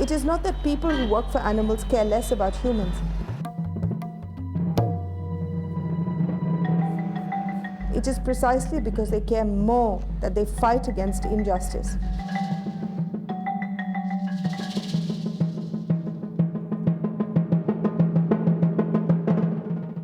It is not that people who work for animals care less about humans. It is precisely because they care more that they fight against injustice.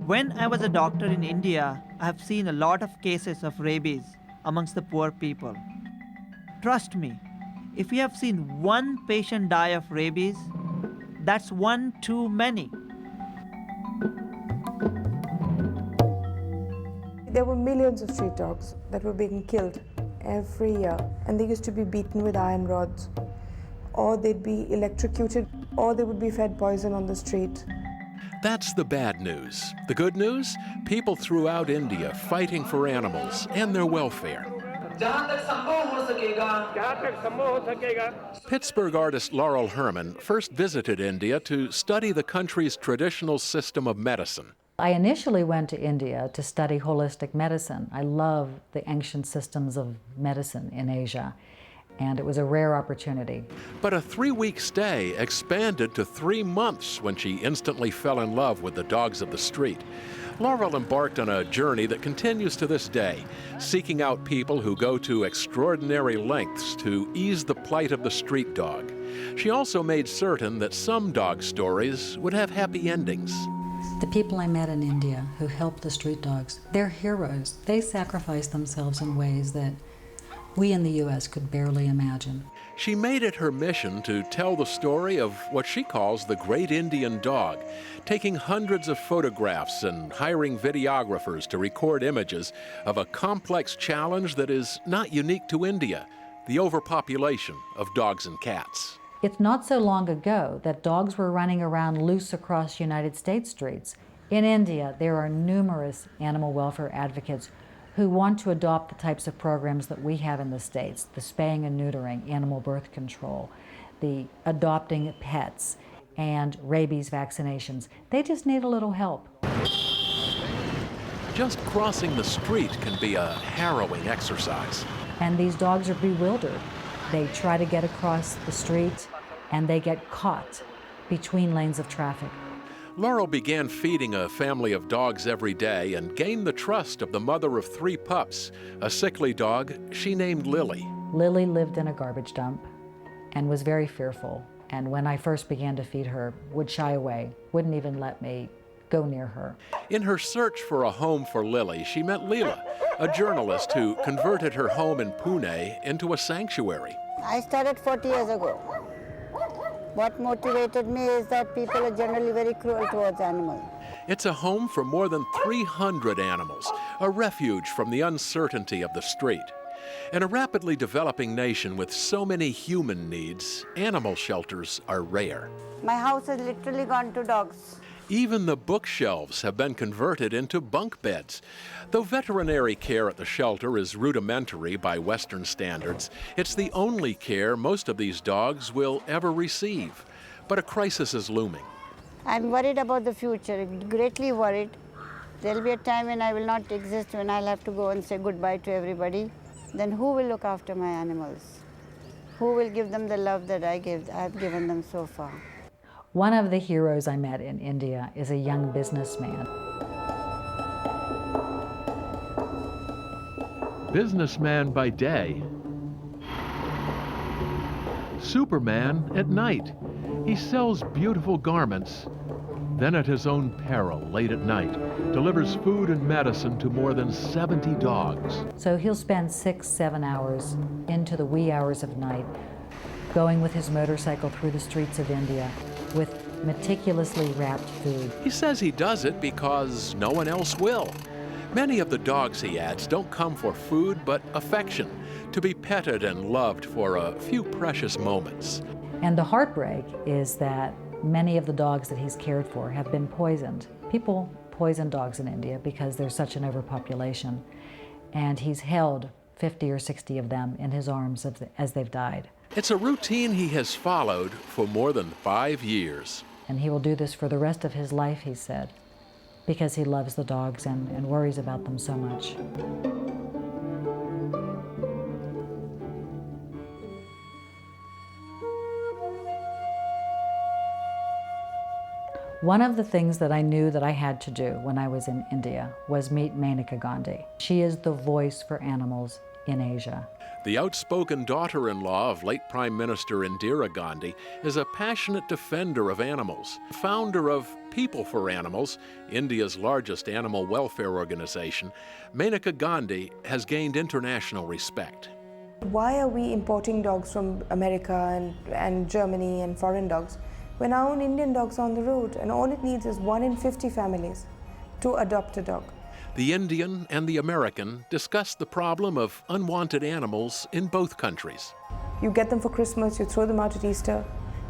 When I was a doctor in India, I have seen a lot of cases of rabies amongst the poor people. Trust me, if you have seen one patient die of rabies, that's one too many. There were millions of street dogs that were being killed every year, and they used to be beaten with iron rods, or they'd be electrocuted, or they would be fed poison on the street. That's the bad news. The good news? People throughout India fighting for animals and their welfare. Pittsburgh artist Laurel Herman first visited India to study the country's traditional system of medicine. I initially went to India to study holistic medicine. I love the ancient systems of medicine in Asia, and it was a rare opportunity. But a 3-week stay expanded to 3 months when she instantly fell in love with the dogs of the street. Laurel embarked on a journey that continues to this day, seeking out people who go to extraordinary lengths to ease the plight of the street dog. She also made certain that some dog stories would have happy endings. The people I met in India who helped the street dogs, they're heroes. They sacrificed themselves in ways that we in the U.S. could barely imagine. She made it her mission to tell the story of what she calls the Great Indian Dog, taking hundreds of photographs and hiring videographers to record images of a complex challenge that is not unique to India, the overpopulation of dogs and cats. It's not so long ago that dogs were running around loose across United States streets. In India, there are numerous animal welfare advocates who want to adopt the types of programs that we have in the States, the spaying and neutering, animal birth control, the adopting pets, and rabies vaccinations. They just need a little help. Just crossing the street can be a harrowing exercise. And these dogs are bewildered. They try to get across the street, and they get caught between lanes of traffic. Laurel began feeding a family of dogs every day and gained the trust of the mother of 3 pups, a sickly dog she named Lily. Lily lived in a garbage dump and was very fearful, and when I first began to feed her, would shy away, wouldn't even let me go near her. In her search for a home for Lily, she met Leela, a journalist who converted her home in Pune into a sanctuary. I started 40 years ago. What motivated me is that people are generally very cruel towards animals. It's a home for more than 300 animals, a refuge from the uncertainty of the street. In a rapidly developing nation with so many human needs, animal shelters are rare. My house has literally gone to dogs. Even the bookshelves have been converted into bunk beds. Though veterinary care at the shelter is rudimentary by Western standards, it's the only care most of these dogs will ever receive. But a crisis is looming. I'm worried about the future, greatly worried. There'll be a time when I will not exist, when I'll have to go and say goodbye to everybody. Then who will look after my animals? Who will give them the love that I've given them so far? One of the heroes I met in India is a young businessman. Businessman by day, Superman at night. He sells beautiful garments. Then at his own peril, late at night, delivers food and medicine to more than 70 dogs. So he'll spend 6-7 hours into the wee hours of night going with his motorcycle through the streets of India with meticulously wrapped food. He says he does it because no one else will. Many of the dogs, he adds, don't come for food but affection, to be petted and loved for a few precious moments. And the heartbreak is that many of the dogs that he's cared for have been poisoned. People poison dogs in India because there's such an overpopulation. And he's held 50 or 60 of them in his arms as they've died. It's a routine he has followed for more than 5 years. And he will do this for the rest of his life, he said, because he loves the dogs and worries about them so much. One of the things that I knew that I had to do when I was in India was meet Maneka Gandhi. She is the voice for animals in Asia. The outspoken daughter-in-law of late Prime Minister Indira Gandhi is a passionate defender of animals, founder of People for Animals, India's largest animal welfare organization. Maneka Gandhi has gained international respect. Why are we importing dogs from America and Germany and foreign dogs when our own Indian dogs are on the road, and all it needs is 1 in 50 families to adopt a dog? The Indian and the American discussed the problem of unwanted animals in both countries. You get them for Christmas, you throw them out at Easter,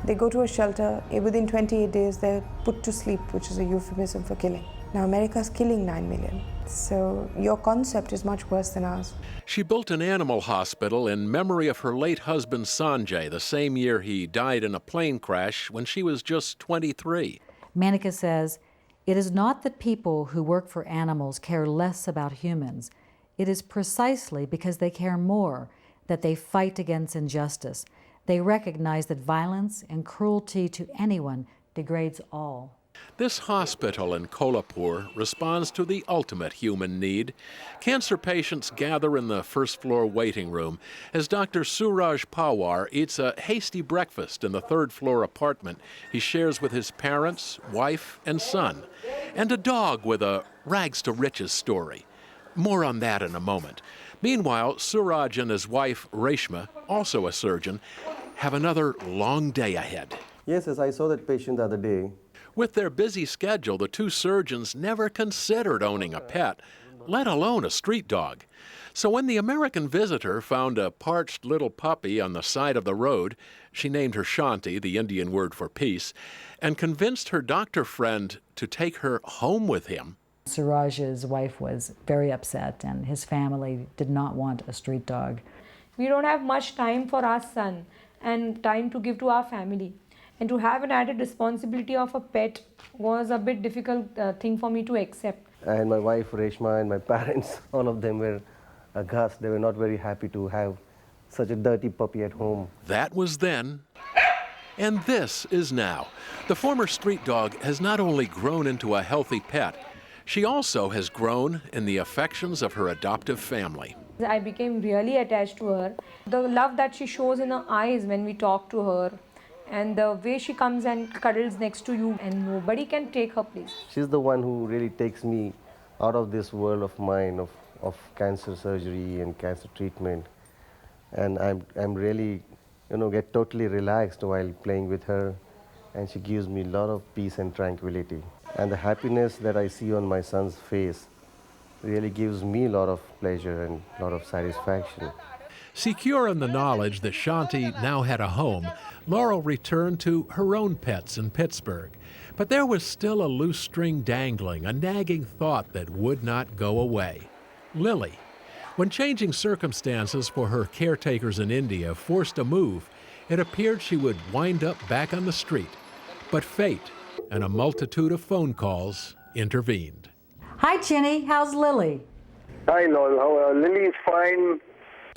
they go to a shelter, within 28 days they're put to sleep, which is a euphemism for killing. Now America's killing 9 million, so your concept is much worse than ours. She built an animal hospital in memory of her late husband Sanjay, the same year he died in a plane crash when she was just 23. Maneka says, "It is not that people who work for animals care less about humans. It is precisely because they care more that they fight against injustice. They recognize that violence and cruelty to anyone degrades all." This hospital in Kolhapur responds to the ultimate human need. Cancer patients gather in the first-floor waiting room as Dr. Suraj Pawar eats a hasty breakfast in the third-floor apartment he shares with his parents, wife, and son, and a dog with a rags-to-riches story. More on that in a moment. Meanwhile, Suraj and his wife, Reshma, also a surgeon, have another long day ahead. Yes, I saw that patient the other day. With their busy schedule, the two surgeons never considered owning a pet, let alone a street dog. So when the American visitor found a parched little puppy on the side of the road, she named her Shanti, the Indian word for peace, and convinced her doctor friend to take her home with him. Suraj's wife was very upset, and his family did not want a street dog. We don't have much time for our son and time to give to our family. And to have an added responsibility of a pet was a bit difficult thing for me to accept. And my wife Reshma and my parents, all of them were aghast. They were not very happy to have such a dirty puppy at home. That was then, and this is now. The former street dog has not only grown into a healthy pet, she also has grown in the affections of her adoptive family. I became really attached to her. The love that she shows in her eyes when we talk to her, and the way she comes and cuddles next to you, and nobody can take her place. She's the one who really takes me out of this world of mine of cancer surgery and cancer treatment. And I'm really, get totally relaxed while playing with her, and she gives me a lot of peace and tranquility. And the happiness that I see on my son's face really gives me a lot of pleasure and a lot of satisfaction. Secure in the knowledge that Shanti now had a home, Laurel returned to her own pets in Pittsburgh. But there was still a loose string dangling, a nagging thought that would not go away. Lily. When changing circumstances for her caretakers in India forced a move, it appeared she would wind up back on the street. But fate and a multitude of phone calls intervened. Hi, Chinny. How's Lily? Hi, Laurel. Lily is fine.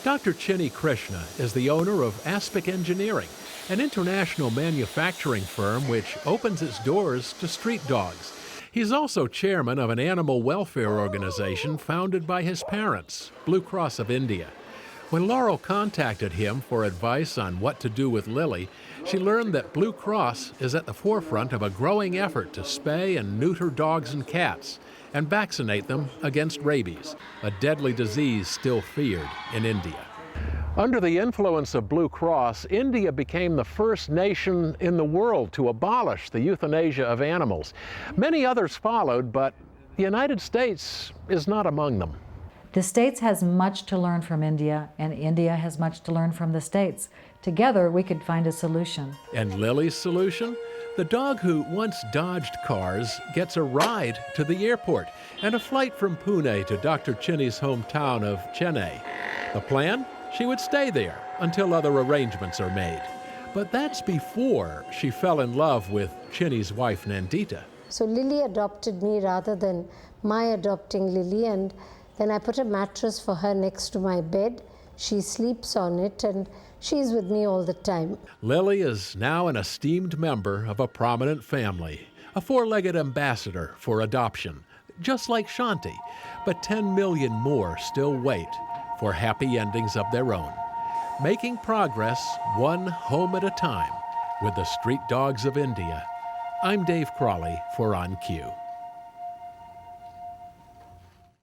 Dr. Chinny Krishna is the owner of Aspic Engineering, an international manufacturing firm which opens its doors to street dogs. He's also chairman of an animal welfare organization founded by his parents, Blue Cross of India. When Laurel contacted him for advice on what to do with Lily, she learned that Blue Cross is at the forefront of a growing effort to spay and neuter dogs and cats and vaccinate them against rabies, a deadly disease still feared in India. Under the influence of Blue Cross, India became the first nation in the world to abolish the euthanasia of animals. Many others followed, but the United States is not among them. The States has much to learn from India, and India has much to learn from the States. Together, we could find a solution. And Lily's solution? The dog who once dodged cars gets a ride to the airport and a flight from Pune to Dr. Chinny's hometown of Chennai. The plan? She would stay there until other arrangements are made. But that's before she fell in love with Chinny's wife, Nandita. So Lily adopted me rather than my adopting Lily, and then I put a mattress for her next to my bed. She sleeps on it, and she's with me all the time. Lily is now an esteemed member of a prominent family, a four-legged ambassador for adoption, just like Shanti, but 10 million more still wait for happy endings of their own. Making progress one home at a time with the street dogs of India. I'm Dave Crawley for On Cue.